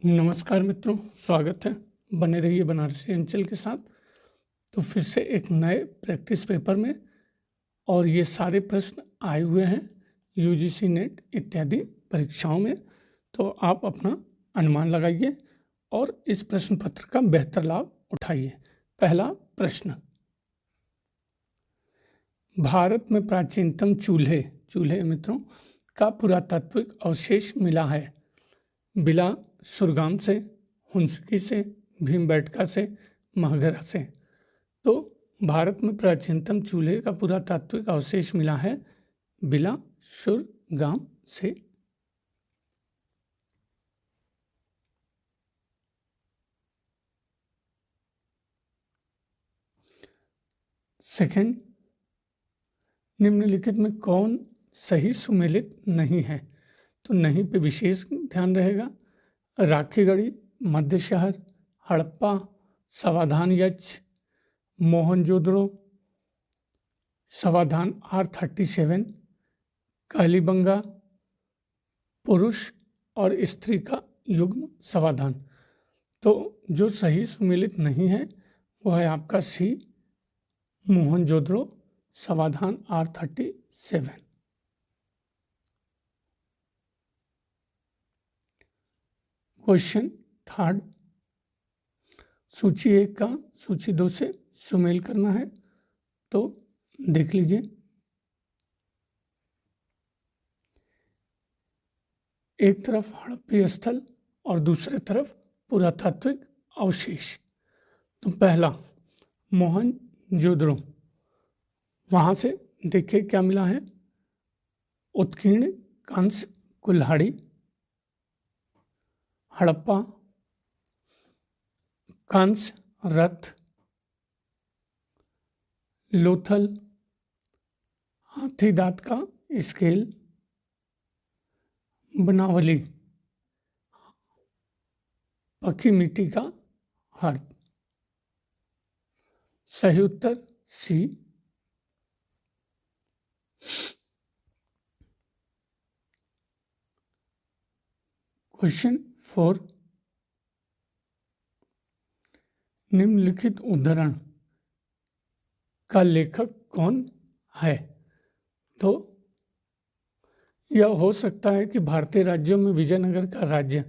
नमस्कार मित्रों, स्वागत है। बने रहिए बनारसी अंचल के साथ। तो फिर से एक नए प्रैक्टिस पेपर में, और ये सारे प्रश्न आए हुए हैं यूजीसी नेट इत्यादि परीक्षाओं में। तो आप अपना अनुमान लगाइए और इस प्रश्न पत्र का बेहतर लाभ उठाइए। पहला प्रश्न, भारत में प्राचीनतम चूल्हे मित्रों का पुरातात्विक अवशेष मिला है। बिला सुरगाम से, हुंसकी से, भीमबेटका से, महगरा से। तो भारत में प्राचीनतम चूल्हे का पुरातात्विक अवशेष मिला है बिला सुरगाम से। सेकंड, निम्नलिखित में कौन सही सुमेलित नहीं है? तो नहीं पे विशेष ध्यान रहेगा। राखीगढ़ी, मध्य शहर, हड़प्पा, समाधान यक्ष, मोहनजोदड़ो, समाधान R37, कालीबंगा, पुरुष और स्त्री का युग्म समाधान। तो जो सही सुमेलित नहीं है वो है आपका सी, मोहनजोदड़ो, समाधान R37। क्वेश्चन थर्ड, सूची 1 का सूची 2 से सुमेल करना है। तो देख लीजिए, एक तरफ हड़प्पी स्थल और दूसरे तरफ पुरातात्विक अवशेष। तो पहला मोहनजोदड़ो, वहाँ से देखिए क्या मिला है। उत्कीर्ण कांस्य कुल्हाड़ी। हड़प्पा, कांस्य रथ। लोथल, हाथी दांत का स्केल। बनावली, पक्की मिट्टी का हर्द। सही उत्तर सी। क्वेश्चन 4, निम्नलिखित उद्धरण का लेखक कौन है? तो यह हो सकता है कि भारतीय राज्यों में विजयनगर का राज्य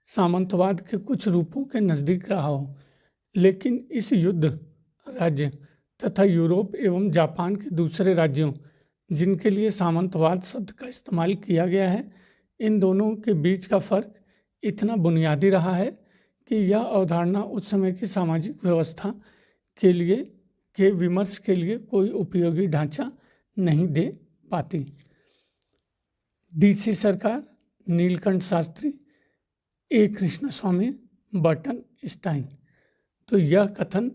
सामंतवाद के कुछ रूपों के नज़दीक रहा हो, लेकिन इस युद्ध राज्य तथा यूरोप एवं जापान के दूसरे राज्यों जिनके लिए सामंतवाद शब्द का इस्तेमाल किया गया है, इन दोनों के बीच का फर्क इतना बुनियादी रहा है कि यह अवधारणा उस समय की सामाजिक व्यवस्था के विमर्श के लिए कोई उपयोगी ढांचा नहीं दे पाती। DC Sarkar, Nilkanth Shastri, A Krishnaswami, Burton Stein. तो यह कथन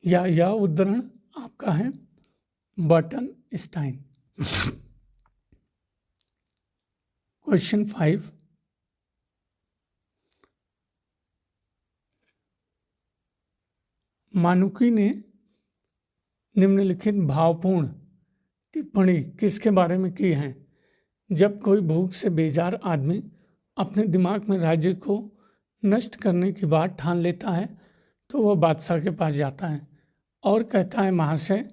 या यह उद्धरण आपका है बर्टन स्टाइन। क्वेश्चन 5, मानुकी ने निम्नलिखित भावपूर्ण टिप्पणी किसके बारे में की है? जब कोई भूख से बेजार आदमी अपने दिमाग में राज्य को नष्ट करने की बात ठान लेता है तो वह बादशाह के पास जाता है और कहता है, महाशय,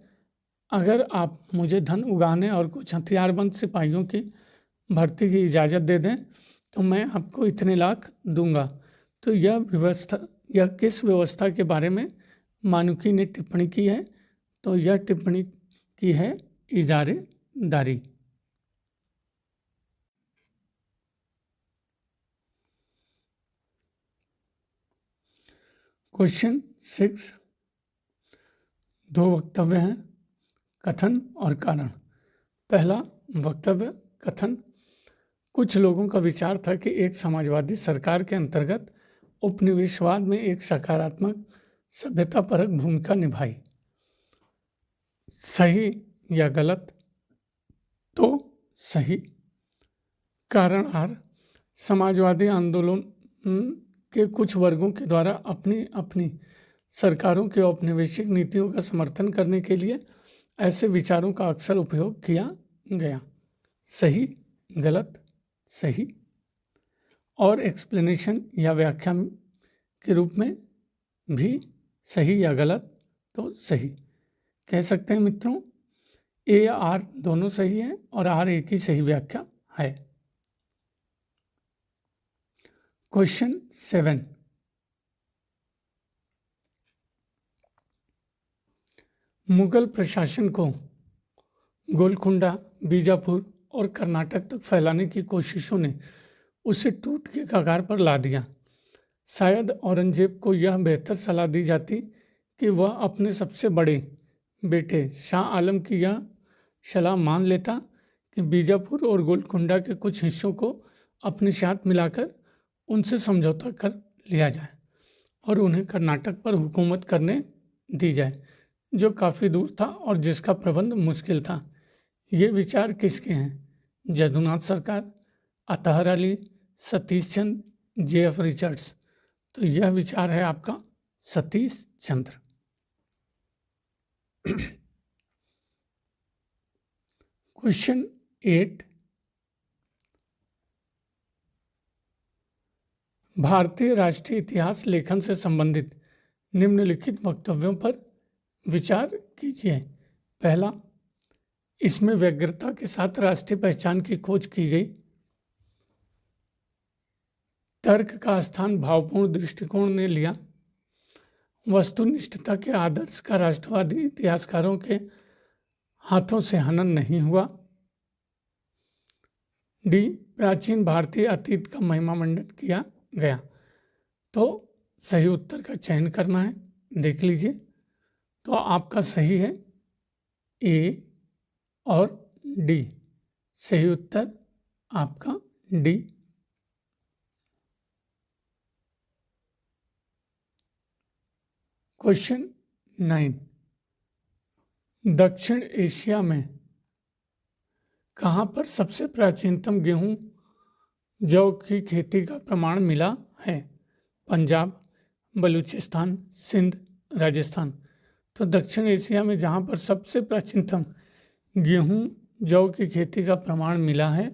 अगर आप मुझे धन उगाने और कुछ हथियारबंद सिपाहियों की भर्ती की इजाज़त दे दें तो मैं आपको इतने लाख दूंगा। तो यह किस व्यवस्था के बारे में मानुकी ने टिप्पणी की है? तो यह टिप्पणी की है इजारेदारी। क्वेश्चन 6, 2 वक्तव्य हैं, कथन और कारण। पहला वक्तव्य, कथन। कुछ लोगों का विचार था कि एक समाजवादी सरकार के अंतर्गत उपनिवेशवाद में एक सकारात्मक सभ्यतापरक भूमिका निभाई। सही या गलत? तो सही। कारण आर, समाजवादी आंदोलन के कुछ वर्गों के द्वारा अपनी अपनी सरकारों की औपनिवेशिक नीतियों का समर्थन करने के लिए ऐसे विचारों का अक्सर उपयोग किया गया। सही, गलत? सही। और एक्सप्लेनेशन या व्याख्या के रूप में भी सही या गलत, तो सही कह सकते हैं मित्रों। ए या आर दोनों सही है और आर एक ही सही व्याख्या है। क्वेश्चन 7, मुगल प्रशासन को गोलकुंडा, बीजापुर और कर्नाटक तक फैलाने की कोशिशों ने उसे टूट के कगार पर ला दिया। शायद औरंगजेब को यह बेहतर सलाह दी जाती कि वह अपने सबसे बड़े बेटे शाह आलम की यह सलाह मान लेता कि बीजापुर और गोलकुंडा के कुछ हिस्सों को अपने साथ मिलाकर उनसे समझौता कर लिया जाए और उन्हें कर्नाटक पर हुकूमत करने दी जाए, जो काफ़ी दूर था और जिसका प्रबंध मुश्किल था। ये विचार किसके हैं? जदुनाथ सरकार, अतहर अली, सतीश चंद्र, जे.एफ. रिचर्ड्स। तो यह विचार है आपका सतीश चंद्र। क्वेश्चन 8, भारतीय राष्ट्रीय इतिहास लेखन से संबंधित निम्नलिखित वक्तव्यों पर विचार कीजिए। पहला, इसमें व्यग्रता के साथ राष्ट्रीय पहचान की खोज की गई। तर्क का स्थान भावपूर्ण दृष्टिकोण ने लिया। वस्तुनिष्ठता के आदर्श का राष्ट्रवादी इतिहासकारों के हाथों से हनन नहीं हुआ। डी, प्राचीन भारतीय अतीत का महिमा मंडन किया गया। तो सही उत्तर का चयन करना है, देख लीजिए। तो आपका सही है ए और डी। सही उत्तर आपका डी। क्वेश्चन 9, दक्षिण एशिया में कहाँ पर सबसे प्राचीनतम गेहूं जौ की खेती का प्रमाण मिला है? पंजाब, बलूचिस्तान, सिंध, राजस्थान। तो दक्षिण एशिया में जहाँ पर सबसे प्राचीनतम गेहूं जौ की खेती का प्रमाण मिला है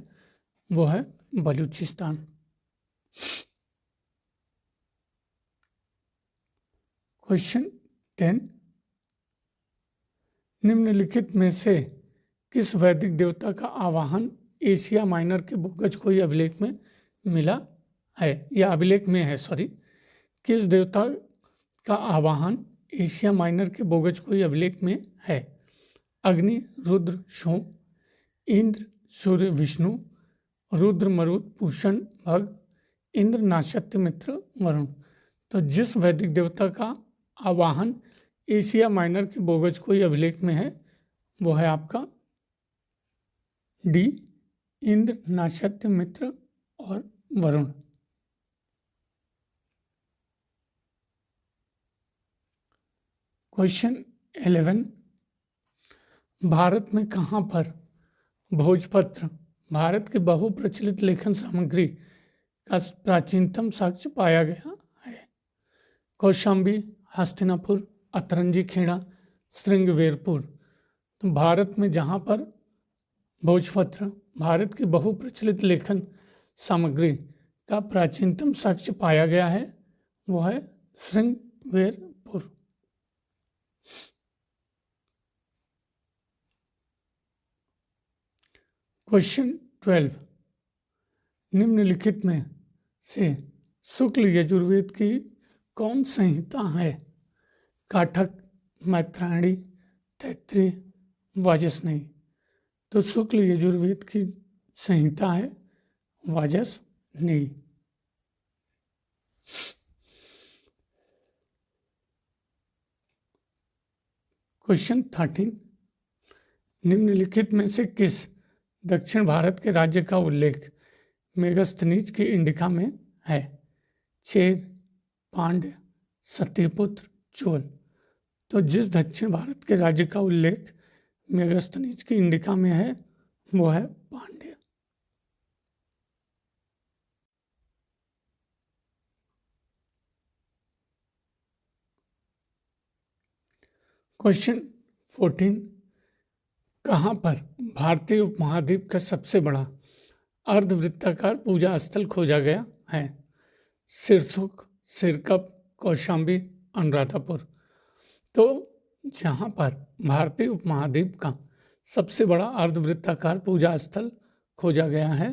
वो है बलूचिस्तान। क्वेश्चन 10, निम्नलिखित में से किस वैदिक देवता का आवाहन एशिया माइनर के बोगजखोई अभिलेख में मिला है, या अभिलेख में है, सॉरी। किस देवता का आवाहन एशिया माइनर के बोगजखोई अभिलेख में है? अग्नि, रुद्र, सोम, इंद्र, सूर्य, विष्णु, रुद्र, मरुत, पूषण, भग, इंद्र, नाशत्य, मित्र, वरुण। तो जिस वैदिक देवता का आवाहन एशिया माइनर के बोगजखोई अभिलेख में है वो है आपका डी, इंद्र, नाशत्य, मित्र और वरुण। क्वेश्चन 11, भारत में कहाँ पर भोजपत्र, भारत के बहुप्रचलित लेखन सामग्री का प्राचीनतम साक्ष्य पाया गया है? कौशाम्बी, हस्तिनापुर, अतरंजी खेड़ा, श्रृंगवेरपुर। तो भारत में जहाँ पर भोजपत्र, भारत की बहुप्रचलित लेखन सामग्री का प्राचीनतम साक्ष्य पाया गया है वो है श्रृंगवेरपुर। क्वेश्चन 12, निम्नलिखित में से शुक्ल यजुर्वेद की कौन संहिता है? काठक, मैत्रायणी, तैत्तिरीय, वाजसनेयी। तो शुक्ल यजुर्वेद की संहिता है वाजसनेयी। क्वेश्चन 13, निम्नलिखित में से किस दक्षिण भारत के राज्य का उल्लेख मेगस्थनीज की इंडिका में है? चेर, पांड्य, सत्यपुत्र, चोल। तो जिस दक्षिण भारत के राज्य का उल्लेख मेगस्थनीज की इंडिका में है वो है पांड्य। क्वेश्चन 14, कहाँ पर भारतीय उपमहाद्वीप का सबसे बड़ा अर्धवृत्ताकार पूजा स्थल खोजा गया हैं? सिरसुख, सिरकप, कौशाम्बी, अनुराधापुर। तो जहाँ पर भारतीय उपमहाद्वीप का सबसे बड़ा अर्धवृत्ताकार पूजा स्थल खोजा गया है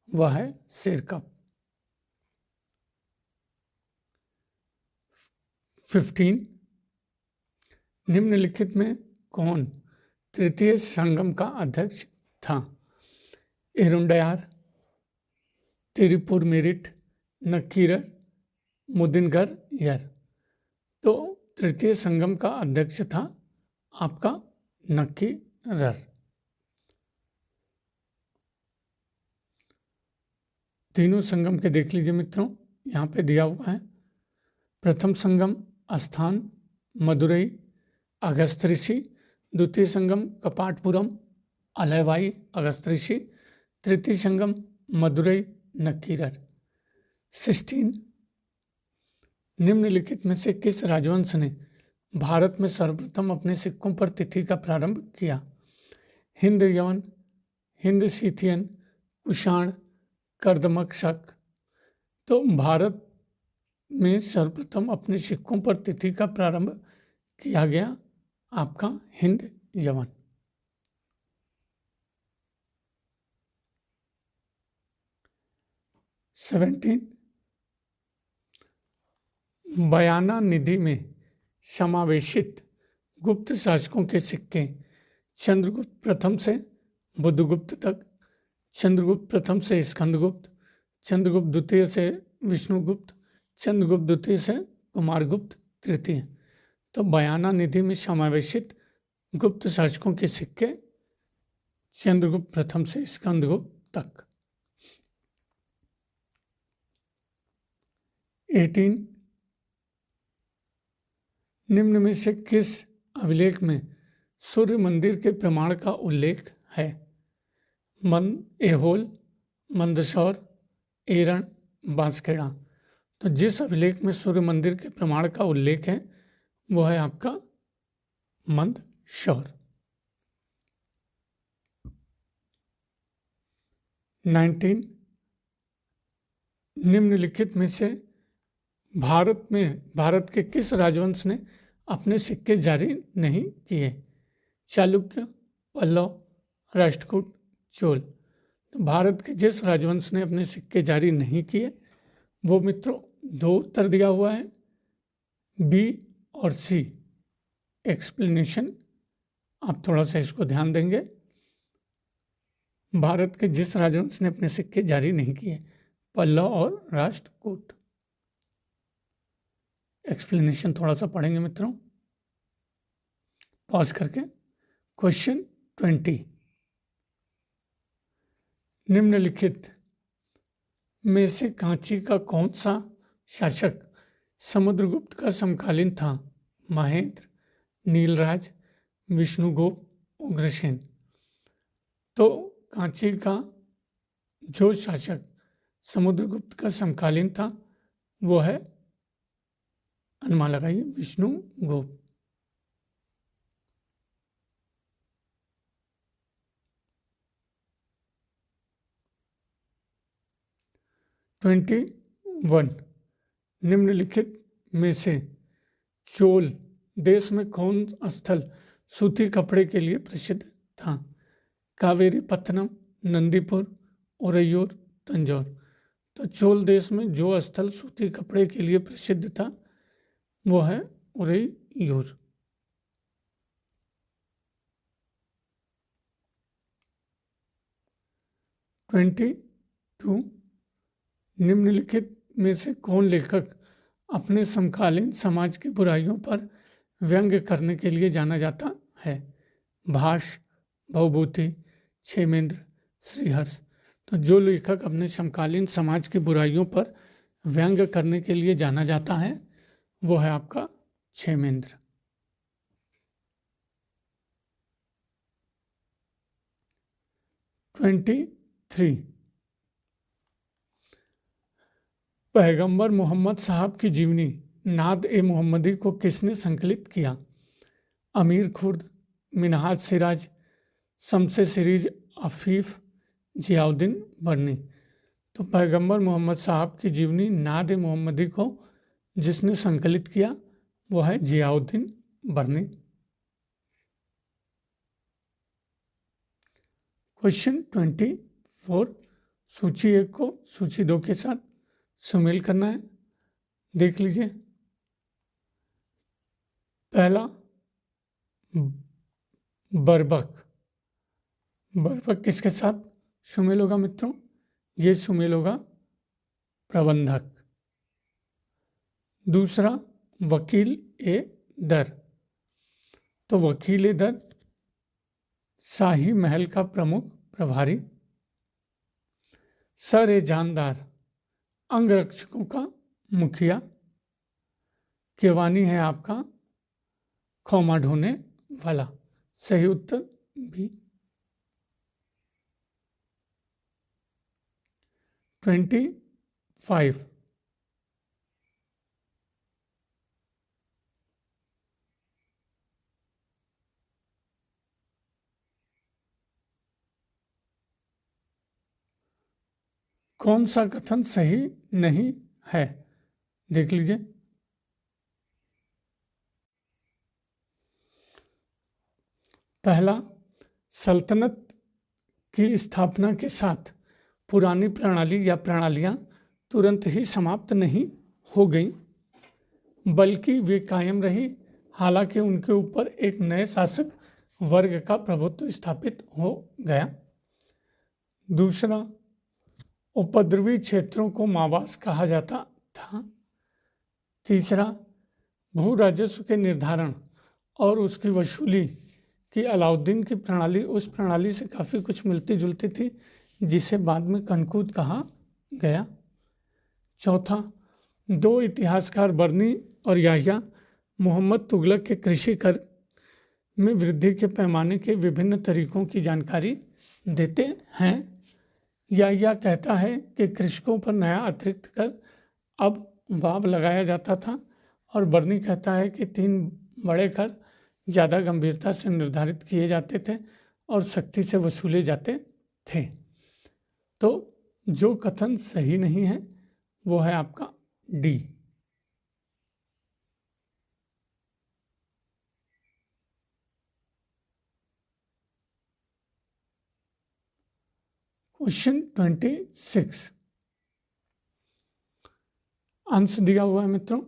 वह है सिरकप। 15 निम्नलिखित में कौन तृतीय संगम का अध्यक्ष था? इरुंडयार, तिरुपुर मेरिट, नक्कीरर, मुदिनगर यर। तो तृतीय संगम का अध्यक्ष था आपका नक्कीरर। तीनों संगम के देख लीजिए मित्रों, यहाँ पे दिया हुआ है। प्रथम संगम स्थान मदुरई अगस्त ऋषि, द्वितीय संगम कपाटपुरम अलैवाई अगस्त ऋषि, तृतीय संगम मदुरई नक्कीरर। 16 निम्नलिखित में से किस राजवंश ने भारत में सर्वप्रथम अपने सिक्कों पर तिथि का प्रारंभ किया? हिंद यवन, हिंद सीथियन, कुषाण, कर्दमक शक। तो भारत में सर्वप्रथम अपने सिक्कों पर तिथि का प्रारंभ किया गया आपका हिंद यवन। 17 बयाना निधि में समावेशित गुप्त शासकों के सिक्के चंद्रगुप्त प्रथम से बुद्धगुप्त तक, चंद्रगुप्त प्रथम से स्कंदगुप्त, चंद्रगुप्त द्वितीय से विष्णुगुप्त, चंद्रगुप्त द्वितीय से कुमारगुप्त तृतीय। तो बयाना निधि में समावेशित गुप्त शासकों के सिक्के चंद्रगुप्त प्रथम से स्कंदगुप्त तक। 18 निम्न में से किस अभिलेख में सूर्य मंदिर के प्रमाण का उल्लेख है? एहोल, मंदसौर, एरण, बांसखेड़ा। तो जिस अभिलेख में सूर्य मंदिर के प्रमाण का उल्लेख है वो है आपका मंदसौर। 19 निम्नलिखित में से भारत के किस राजवंश ने अपने सिक्के जारी नहीं किए? चालुक्य, पल्लव, राष्ट्रकूट, चोल। तो भारत के जिस राजवंश ने अपने सिक्के जारी नहीं किए वो मित्रों दो उत्तर दिया हुआ है, बी और सी। एक्सप्लेनेशन आप थोड़ा सा इसको ध्यान देंगे। भारत के जिस राजवंश ने अपने सिक्के जारी नहीं किए, पल्लव और राष्ट्रकूट। एक्सप्लेनेशन थोड़ा सा पढ़ेंगे मित्रों पॉज करके। क्वेश्चन 20 निम्नलिखित में से कांची का कौन सा शासक समुद्रगुप्त का समकालीन था? महेंद्र, नीलराज, विष्णुगुप्त, उग्रसेन। तो कांची का जो शासक समुद्रगुप्त का समकालीन था वो है, अनुमान लगाइए, विष्णुगुप्त। 21 निम्नलिखित में से चोल देश में कौन स्थल सूती कपड़े के लिए प्रसिद्ध था? कावेरी पत्तनम, नंदीपुर, उरैयूर, तंजौर। तो चोल देश में जो स्थल सूती कपड़े के लिए प्रसिद्ध था वो है उरैयूर। 22 निम्नलिखित में से कौन लेखक अपने समकालीन समाज की बुराइयों पर व्यंग्य करने के लिए जाना जाता है? भाष, भवभूति, क्षेमेंद्र, श्रीहर्ष। तो जो लेखक अपने समकालीन समाज की बुराइयों पर व्यंग्य करने के लिए जाना जाता है वो है आपका क्षेमेंद्र। 23 पैगंबर मोहम्मद साहब की जीवनी नाद ए मोहम्मदी को किसने संकलित किया? अमीर खुर्द, मिनहाज सिराज, शम्स सिरीज अफीफ, जियाउद्दीन बर्नी। तो तो पैगंबर मोहम्मद साहब की जीवनी नाद मोहम्मदी को जिसने संकलित किया वो है जियाउद्दीन बर्नी। क्वेश्चन 24, सूची 1 को सूची 2 के साथ सुमेल करना है। देख लीजिए, पहला बर्बक। बर्बक किसके साथ सुमेल होगा मित्रों? ये सुमेल होगा प्रबंधक। दूसरा वकील ए दर। तो वकील ए दर शाही महल का प्रमुख प्रभारी। सर ए जानदार अंगरक्षकों का मुखिया। केवानी है आपका खौमा ढोने वाला। सही उत्तर बी। 25, कौन सा कथन सही नहीं है? देख लीजिए, पहला, सल्तनत की स्थापना के साथ पुरानी प्रणाली या प्रणालियां तुरंत ही समाप्त नहीं हो गई, बल्कि वे कायम रही, हालांकि उनके ऊपर एक नए शासक वर्ग का प्रभुत्व स्थापित हो गया। दूसरा, उपद्रवी क्षेत्रों को मावास कहा जाता था। तीसरा, भू राजस्व के निर्धारण और उसकी वसूली की अलाउद्दीन की प्रणाली उस प्रणाली से काफ़ी कुछ मिलती जुलती थी जिसे बाद में कनकूद कहा गया। चौथा, दो इतिहासकार बर्नी और याह्या मोहम्मद तुगलक के कृषि कर में वृद्धि के पैमाने के विभिन्न तरीकों की जानकारी देते हैं। याह्या कहता है कि कृषकों पर नया अतिरिक्त कर अब वाव लगाया जाता था, और बर्नी कहता है कि 3 बड़े कर ज़्यादा गंभीरता से निर्धारित किए जाते थे और सख्ती से वसूले जाते थे। तो जो कथन सही नहीं है वो है आपका डी। क्वेश्चन 26, आंसर दिया हुआ है मित्रों।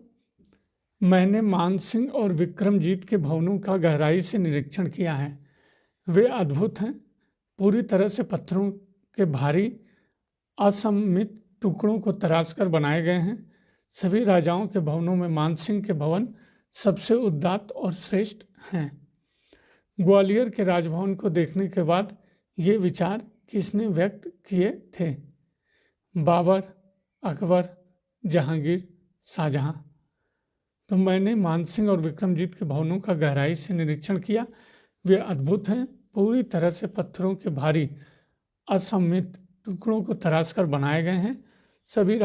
मैंने मान सिंह और विक्रमजीत के भवनों का गहराई से निरीक्षण किया है। वे अद्भुत हैं, पूरी तरह से पत्थरों के भारी असममित टुकड़ों को तराश कर बनाए गए हैं। सभी राजाओं के भवनों में मानसिंह के भवन सबसे उदात्त और श्रेष्ठ हैं। ग्वालियर के राजभवन को देखने के बाद ये विचार किसने व्यक्त किए थे? बाबर, अकबर, जहांगीर, शाहजहां। तो मैंने मानसिंह और विक्रमजीत के भवनों का गहराई से निरीक्षण किया। वे अद्भुत हैं, पूरी तरह से पत्थरों के भारी असममित टुकड़ों को तराश कर बनाए गए हैं। सभी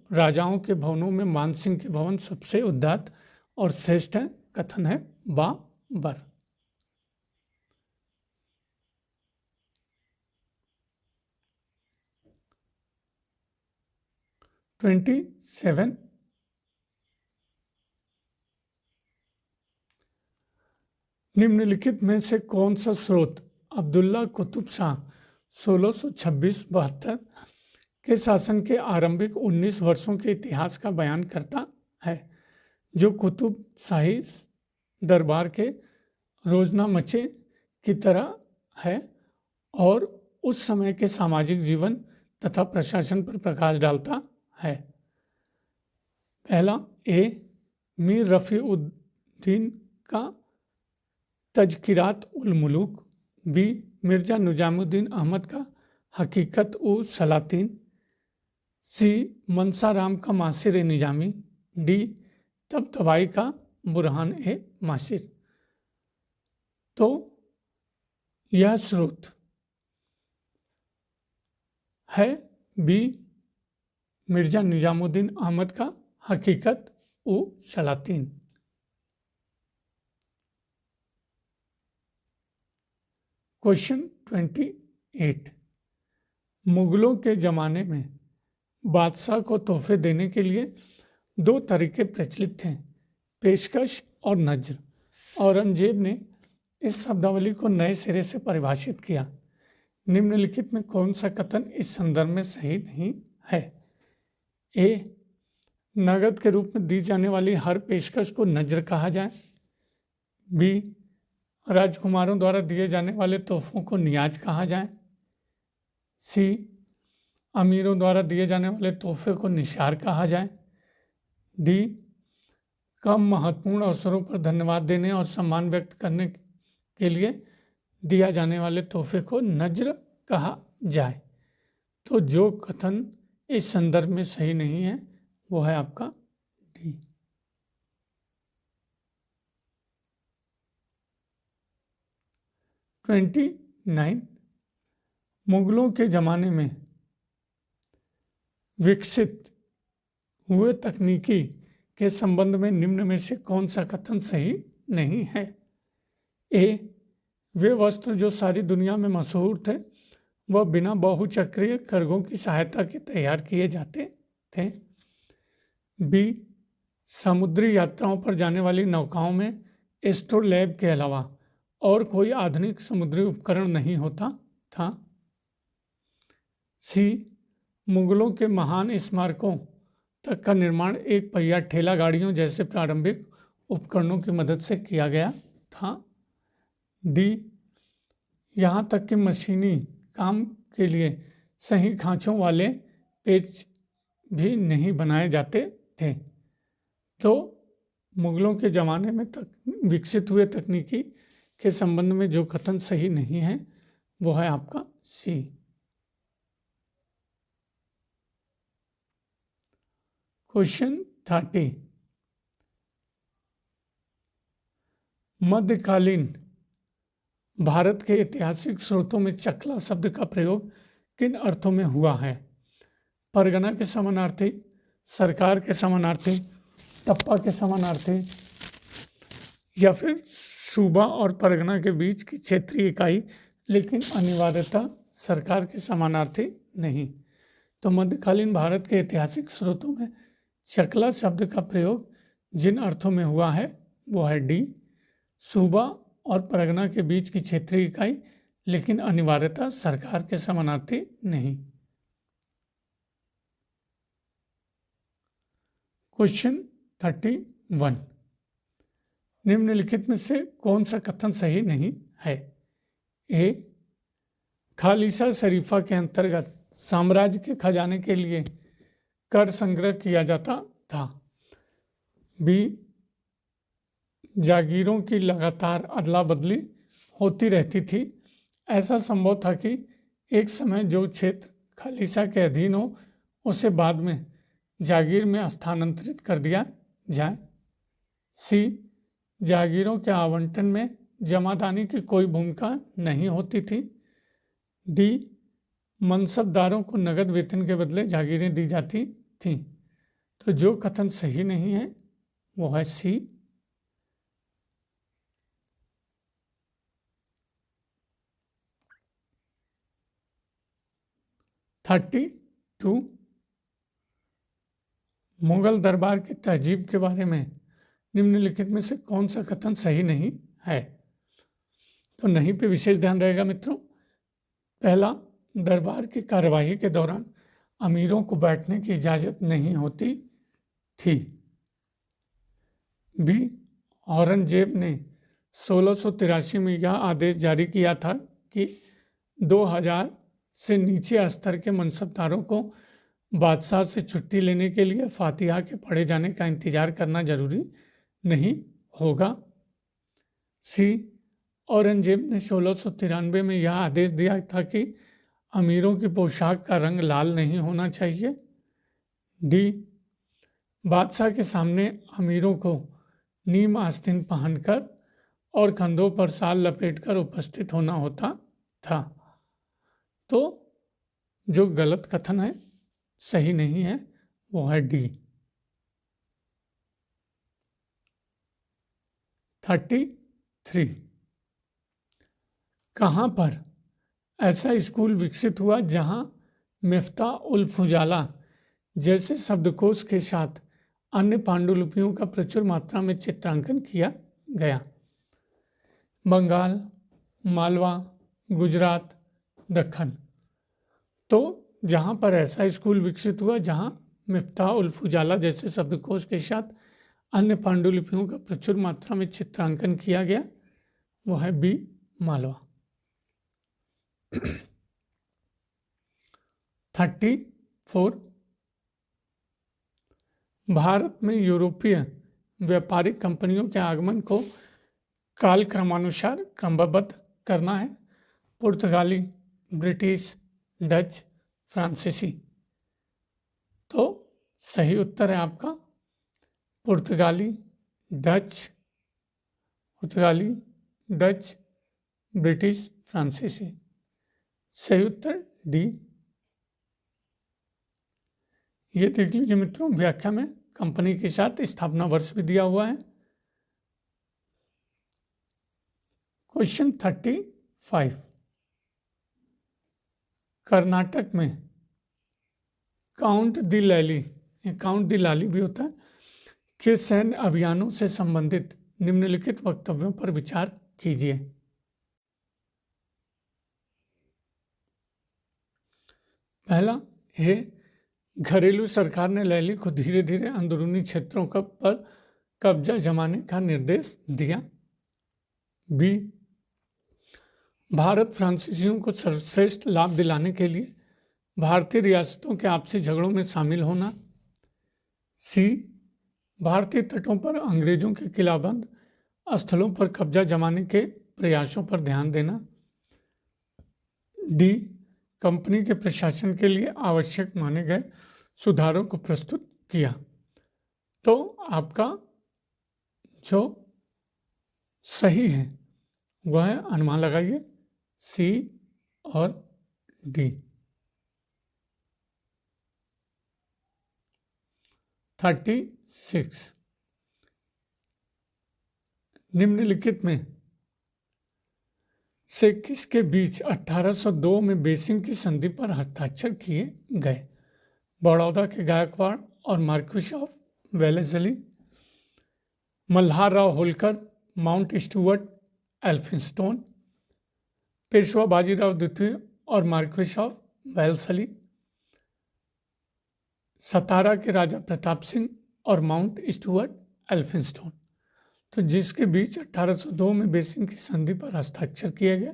राजाओं के भवनों में मानसिंह के भवन सबसे उदात्त और श्रेष्ठ है। कथन है बाबर। 27, निम्नलिखित में से कौन सा स्रोत अब्दुल्ला कुतुब शाह 1626-72 के शासन के आरंभिक 19 वर्षों के इतिहास का बयान करता है, जो कुतुब शाही दरबार के रोजनामचे की तरह है और उस समय के सामाजिक जीवन तथा प्रशासन पर प्रकाश डालता है? पहला, ए मीर रफ़ी-उद-दीन का तज़किरात उल मुलूक। बी, मिर्ज़ा निज़ामुद्दीन अहमद का हकीकत उ सलातीन। सी, मनसाराम का मासिर ए निज़ामी। डी, तबतबाई का बुरहान ए मासिर। तो यह स्रोत है बी, मिर्ज़ा निज़ामुद्दीन अहमद का हकीकत उ सलातीन। क्वेश्चन 28, मुगलों के ज़माने में बादशाह को तोहफे देने के लिए दो तरीके प्रचलित थे, पेशकश और नज्र। औरंगजेब ने इस शब्दावली को नए सिरे से परिभाषित किया। निम्नलिखित में कौन सा कथन इस संदर्भ में सही नहीं है? ए, नगद के रूप में दी जाने वाली हर पेशकश को नज्र कहा जाए। बी, राजकुमारों द्वारा दिए जाने वाले तोहफों को नियाज कहा जाए। सी, अमीरों द्वारा दिए जाने वाले तोहफे को निशार कहा जाए। डी, कम महत्वपूर्ण अवसरों पर धन्यवाद देने और सम्मान व्यक्त करने के लिए दिया जाने वाले तोहफे को नज्र कहा जाए। तो जो कथन इस संदर्भ में सही नहीं है वो है आपका डी। ट्वेंटी 9, मुगलों के ज़माने में विकसित हुए तकनीकी के संबंध में निम्न में से कौन सा कथन सही नहीं है? ए, वे वस्त्र जो सारी दुनिया में मशहूर थे वह बिना बहुचक्रीय करघों की सहायता के तैयार किए जाते थे। बी, समुद्री यात्राओं पर जाने वाली नौकाओं में एस्ट्रोलैब के अलावा और कोई आधुनिक समुद्री उपकरण नहीं होता था। सी, मुगलों के महान स्मारकों तक का निर्माण एक पहिया ठेला गाड़ियों जैसे प्रारंभिक उपकरणों की मदद से किया गया था। डी, यहाँ तक कि मशीनी काम के लिए सही खांचों वाले पेच भी नहीं बनाए जाते थे। तो मुगलों के ज़माने में विकसित हुए तकनीकी के संबंध में जो कथन सही नहीं है वो है आपका सी। क्वेश्चन 30, मध्यकालीन भारत के ऐतिहासिक स्रोतों में चकला शब्द का प्रयोग किन अर्थों में हुआ है? परगना के समानार्थी, सरकार के समानार्थी, टप्पा के समानार्थी या फिर सूबा और परगना के बीच की क्षेत्रीय इकाई, लेकिन अनिवार्यतः सरकार के समानार्थी नहीं। तो मध्यकालीन भारत के ऐतिहासिक स्रोतों में चकला शब्द का प्रयोग जिन अर्थों में हुआ है वो है डी, सूबा और परगना के बीच की क्षेत्रीय इकाई, लेकिन अनिवार्यतः सरकार के समानार्थी नहीं। क्वेश्चन 31, निम्नलिखित में से कौन सा कथन सही नहीं है? ए, खालिसा शरीफा के अंतर्गत साम्राज्य के खजाने के लिए कर संग्रह किया जाता था। बी, जागीरों की लगातार अदला बदली होती रहती थी। ऐसा संभव था कि एक समय जो क्षेत्र खालिसा के अधीन हो उसे बाद में जागीर में स्थानांतरित कर दिया जाए। सी, जागीरों के आवंटन में जमादानी की कोई भूमिका नहीं होती थी। डी, मनसबदारों को नगद वेतन के बदले जागीरें दी जाती थीं। तो जो कथन सही नहीं है वो है सी। 32, मुगल दरबार की तहजीब के बारे में निम्नलिखित में से कौन सा कथन सही नहीं है? तो नहीं पे विशेष ध्यान रहेगा मित्रों। पहला, दरबार की कार्यवाही के दौरान अमीरों को बैठने की इजाज़त नहीं होती थी। बी, औरंगजेब ने 1683 में यह आदेश जारी किया था कि 2000 से नीचे स्तर के मनसबदारों को बादशाह से छुट्टी लेने के लिए फातिहा के पढ़े जाने का इंतज़ार करना जरूरी नहीं होगा। सी, औरंगजेब ने 1693 में यह आदेश दिया था कि अमीरों की पोशाक का रंग लाल नहीं होना चाहिए। डी, बादशाह के सामने अमीरों को नीम आस्तीन पहनकर और कंधों पर शाल लपेटकर उपस्थित होना होता था। तो जो गलत कथन है, सही नहीं है, वो है डी। 33, कहाँ पर ऐसा स्कूल विकसित हुआ जहाँ मिफ्ता उल फुजाला जैसे शब्दकोश के साथ अन्य पांडुलिपियों का प्रचुर मात्रा में चित्रांकन किया गया। बंगाल, मालवा, गुजरात, दक्कन। तो जहाँ पर ऐसा स्कूल विकसित हुआ जहाँ मिफ्ताह उल फुजाला जैसे शब्दकोश के साथ अन्य पांडुलिपियों का प्रचुर मात्रा में चित्रांकन किया गया, वो है बी, मालवा। 34 भारत में यूरोपीय व्यापारिक कंपनियों के आगमन को कालक्रमानुसार क्रमबद्ध करना है। पुर्तगाली, ब्रिटिश, डच, फ्रांसीसी। तो सही उत्तर है आपका पुर्तगाली, डच, ब्रिटिश, फ्रांसीसी। सही उत्तर डी। ये देख लीजिए मित्रों, व्याख्या में कंपनी के साथ स्थापना वर्ष भी दिया हुआ है। क्वेश्चन 35 कर्नाटक में काउंट दी लाली भी होता है के सैन्य अभियानों से संबंधित निम्नलिखित वक्तव्यों पर विचार कीजिए। पहला है, घरेलू सरकार ने लैली को धीरे धीरे अंदरूनी क्षेत्रों पर कब्जा जमाने का निर्देश दिया। बी, भारत फ्रांसीसियों को सर्वश्रेष्ठ लाभ दिलाने के लिए भारतीय रियासतों के आपसी झगड़ों में शामिल होना। सी, भारतीय तटों पर अंग्रेजों के किलाबंद स्थलों पर कब्जा जमाने के प्रयासों पर ध्यान देना। डी, कंपनी के प्रशासन के लिए आवश्यक माने गए सुधारों को प्रस्तुत किया। तो आपका जो सही है वह है, अनुमान लगाइए, सी और डी। 36 निम्नलिखित में से किसके बीच 1802 में बेसिंग की संधि पर हस्ताक्षर किए गए? बड़ौदा के गायकवाड़ और Marquis of Wellesley, Malhar Rao Holkar, Mount Stuart, Elphinstone, Peshwa Bajirao द्वितीय और मार्क्विस ऑफ वेलेस्ली, सतारा के राजा प्रताप सिंह और माउंट स्टुअर्ट, एल्फिंस्टोन। तो जिसके बीच 1802 में बेसिंग की संधि पर हस्ताक्षर किए गए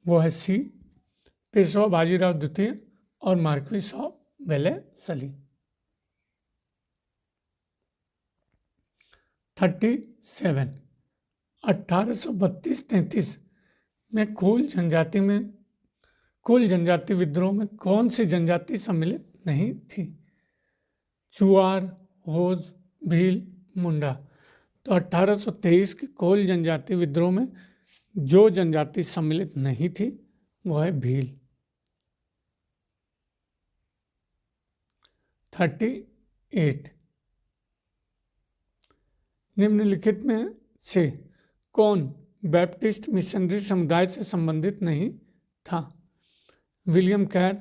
वो है सी, पेशवा बाजीराव द्वितीय और मार्क्विस ऑफ वेलेस्ली। 37 1832-33 में कुल जनजाति विद्रोह में कौन सी जनजाति सम्मिलित नहीं थी? चुआर, होज, भील, मुंडा। तो 1823 के कोल जनजाति विद्रोह में जो जनजाति सम्मिलित नहीं थी वह है भील। 38 निम्नलिखित में से कौन बैप्टिस्ट मिशनरी समुदाय से संबंधित नहीं था? William Carey,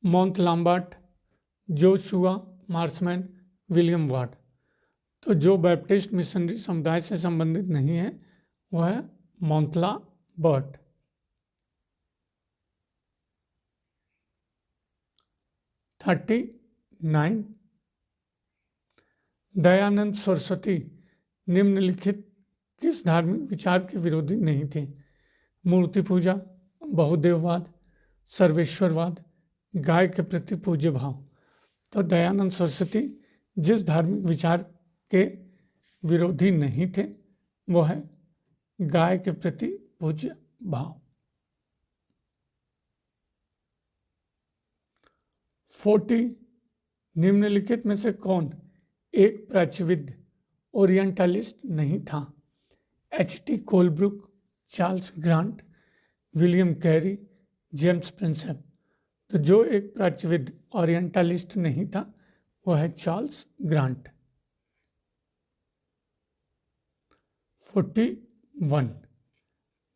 Mount Lombart, Joshua Marshman, William Ward. तो जो बैप्टिस्ट मिशनरी समुदाय से संबंधित नहीं है वह है माउंटला बर्ट। 39 दयानंद सरस्वती निम्नलिखित किस धार्मिक विचार के विरोधी नहीं थे? मूर्ति पूजा, बहुदेववाद, सर्वेश्वरवाद, गाय के प्रति पूज्य भाव। तो दयानंद सरस्वती जिस धार्मिक विचार के विरोधी नहीं थे वो है गाय के प्रति पूज्य भाव। 40 निम्नलिखित में से कौन एक प्राच्यविद ओरिएंटलिस्ट नहीं था? H.T. Colebrook, Charles grant, William Carey, James Prinsep. तो जो एक प्राच्यविद ओरिएंटलिस्ट नहीं था वह है चार्ल्स ग्रांट। 41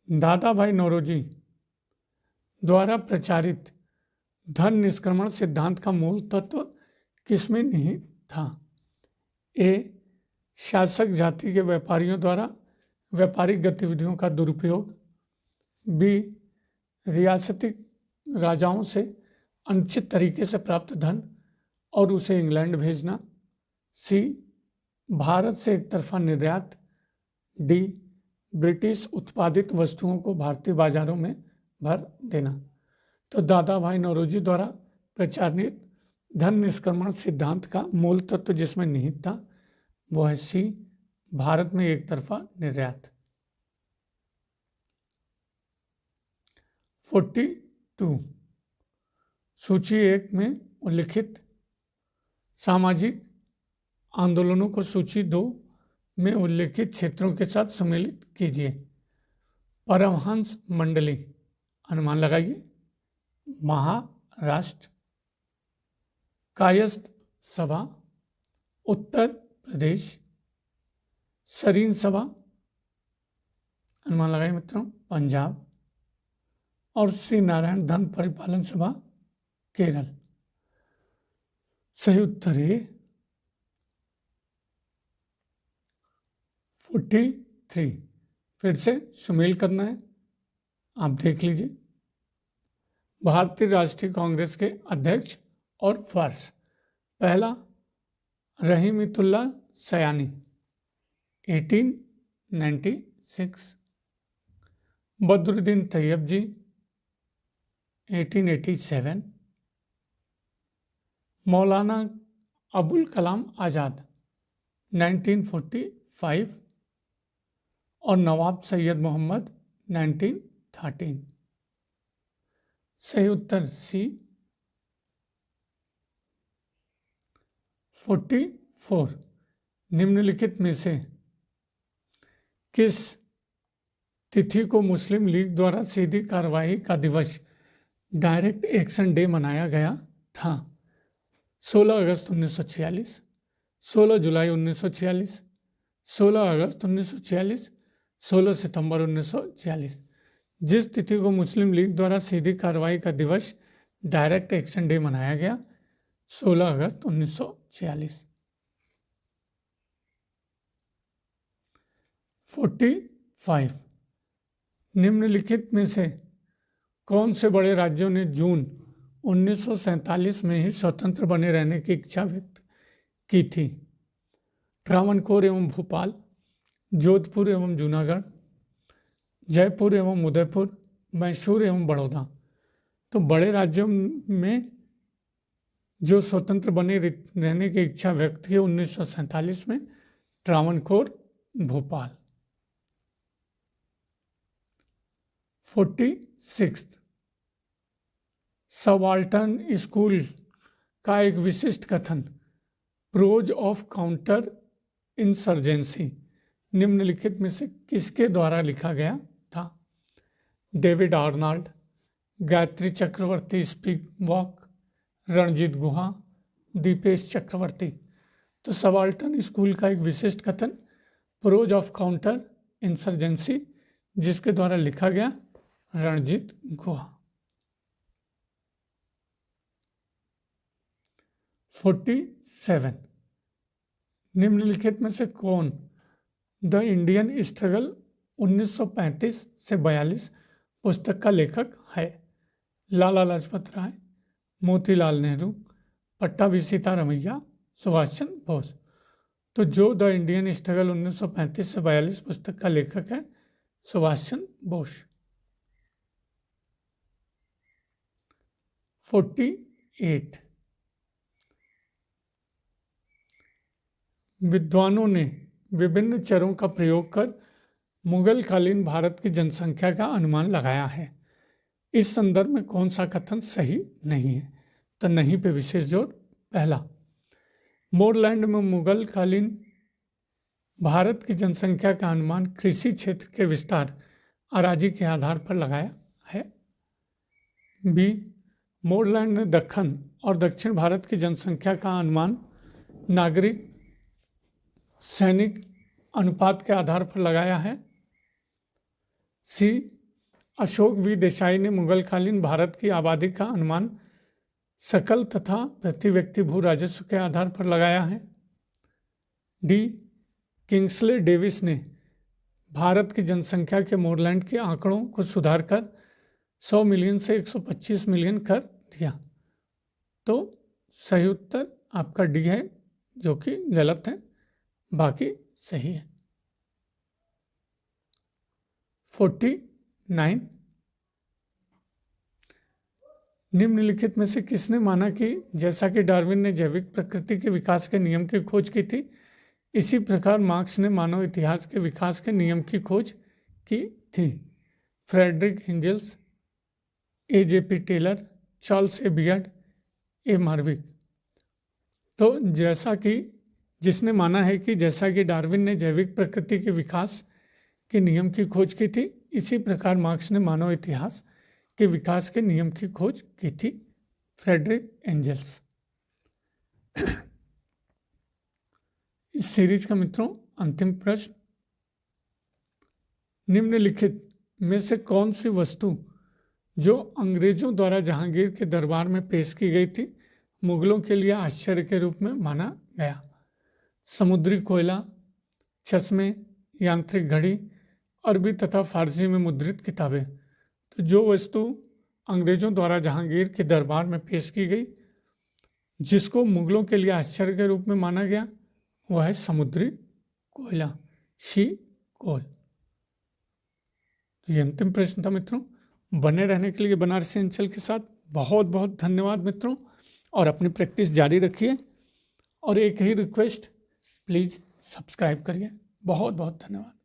दादा भाई नौरोजी द्वारा प्रचारित धन निष्क्रमण सिद्धांत का मूल तत्व किसमें निहित था? ए, शासक जाति के व्यापारियों द्वारा व्यापारिक गतिविधियों का दुरुपयोग। बी, रियासती राजाओं से अनुचित तरीके से प्राप्त धन और उसे इंग्लैंड भेजना। सी, भारत से एक तरफा निर्यात। डी, ब्रिटिश उत्पादित वस्तुओं को भारतीय बाजारों में भर देना। तो दादा भाई नौरोजी द्वारा प्रचारित धन निष्क्रमण सिद्धांत का मूल तत्व जिसमें निहित था वो है सी, भारत में एक तरफा निर्यात। 42, सूची 1 में उल्लिखित सामाजिक आंदोलनों को सूची 2 में उल्लिखित क्षेत्रों के साथ सम्मिलित कीजिए। परमहंस मंडली, अनुमान लगाइए। महाराष्ट्र। कायस्थ सभा, उत्तर प्रदेश। सरीन सभा, अनुमान लगाइए मित्रों, पंजाब। और श्री नारायण धन परिपालन सभा, केरल। सही उत्तर है 43। फिर से सुमेल करना है, आप देख लीजिए। भारतीय राष्ट्रीय कांग्रेस के अध्यक्ष और वर्ष। पहला, रहीमतुल्ला सयानी 1896। बद्रुद्दीन तैयब जी 1887। मौलाना अबुल कलाम आज़ाद 1945। और नवाब सैयद मोहम्मद 1913। सही उत्तर सी 44। निम्नलिखित में से किस तिथि को मुस्लिम लीग द्वारा सीधी कार्रवाई का दिवस डायरेक्ट एक्शन डे मनाया गया था? 16 अगस्त 1946, 16 जुलाई 1946, 16 अगस्त 1946, 16 सितंबर 1946। जिस तिथि को मुस्लिम लीग द्वारा सीधी कार्रवाई का दिवस डायरेक्ट एक्शन डे मनाया गया 16 अगस्त 1946। 45। निम्नलिखित में से कौन से बड़े राज्यों ने जून 1947 में ही स्वतंत्र बने रहने की इच्छा व्यक्त की थी? त्रावणकोर एवं भोपाल, जोधपुर एवं जूनागढ़, जयपुर एवं उदयपुर, मैसूर एवं बड़ौदा। तो बड़े राज्यों में जो स्वतंत्र बने रहने की इच्छा व्यक्त की 1947 में, त्रावणकोर, भोपाल। 46। सबाल्टर्न स्कूल का एक विशिष्ट कथन प्रोज ऑफ काउंटर इंसर्जेंसी निम्नलिखित में से किसके द्वारा लिखा गया था? David Arnold, Gayatri Chakravorty speak walk, Ranjit गुहा, दीपेश चक्रवर्ती। तो सबाल्टर्न स्कूल का एक विशिष्ट कथन प्रोज ऑफ काउंटर इंसर्जेंसी जिसके द्वारा लिखा गया रणजीत गुहा। 47। निम्नलिखित में से कौन द इंडियन स्ट्रगल 1935 से 42 पुस्तक का लेखक है? लाला लाजपत राय, मोतीलाल नेहरू, पट्टाभी सीतारमैया, सुभाष चंद्र बोस। तो जो द इंडियन स्ट्रगल 1935 से 42 पुस्तक का लेखक है सुभाष चंद्र बोस। 48। विद्वानों ने विभिन्न चरों का प्रयोग कर मुगल कालीन भारत की जनसंख्या का अनुमान लगाया है। इस संदर्भ में कौन सा कथन सही नहीं है? तो नहीं पे विशेष जोर। पहला, मोरलैंड में मुगल कालीन भारत की जनसंख्या का अनुमान कृषि क्षेत्र के विस्तार अराजी के आधार पर लगाया है। बी, मोरलैंड ने दक्कन और दक्षिण भारत की जनसंख्या का अनुमान नागरिक सैनिक अनुपात के आधार पर लगाया है। सी, अशोक वी देसाई ने मुगलकालीन भारत की आबादी का अनुमान सकल तथा प्रति व्यक्ति भू राजस्व के आधार पर लगाया है। डी, किंग्सले डेविस ने भारत की जनसंख्या के मोरलैंड के आंकड़ों को सुधारकर 100 मिलियन से 125 मिलियन कर दिया। तो सही उत्तर आपका डी है, जो कि गलत है, बाकी सही है। 49, निम्नलिखित में से किसने माना कि जैसा कि डार्विन ने जैविक प्रकृति के विकास के नियम की खोज की थी, इसी प्रकार मार्क्स ने मानव इतिहास के विकास के नियम की खोज की थी? Friedrich Engels, A.J.P. Taylor, Charles A Beard, A Marwick. तो जैसा कि जिसने माना है कि जैसा कि डार्विन ने जैविक प्रकृति के विकास के नियम की खोज की थी, इसी प्रकार मार्क्स ने मानव इतिहास के विकास के नियम की खोज की थी, फ्रेडरिक एंजल्स। इस सीरीज का मित्रों अंतिम प्रश्न, निम्नलिखित में से कौन सी वस्तु जो अंग्रेजों द्वारा जहांगीर के दरबार में पेश की गई थी, मुगलों के लिए आश्चर्य के रूप में माना गया? समुद्री कोयला, चश्मे, यांत्रिक घड़ी, अरबी तथा फारसी में मुद्रित किताबें। तो जो वस्तु अंग्रेजों द्वारा जहांगीर के दरबार में पेश की गई, जिसको मुगलों के लिए आश्चर्य के रूप में माना गया, वह है समुद्री कोयला, शी कोल। तो ये अंतिम प्रश्न था मित्रों। बने रहने के लिए बनारसी अंचल के साथ बहुत बहुत धन्यवाद मित्रों, और अपनी प्रैक्टिस जारी रखिए। और एक ही रिक्वेस्ट, प्लीज़ सब्सक्राइब करिए। बहुत बहुत धन्यवाद।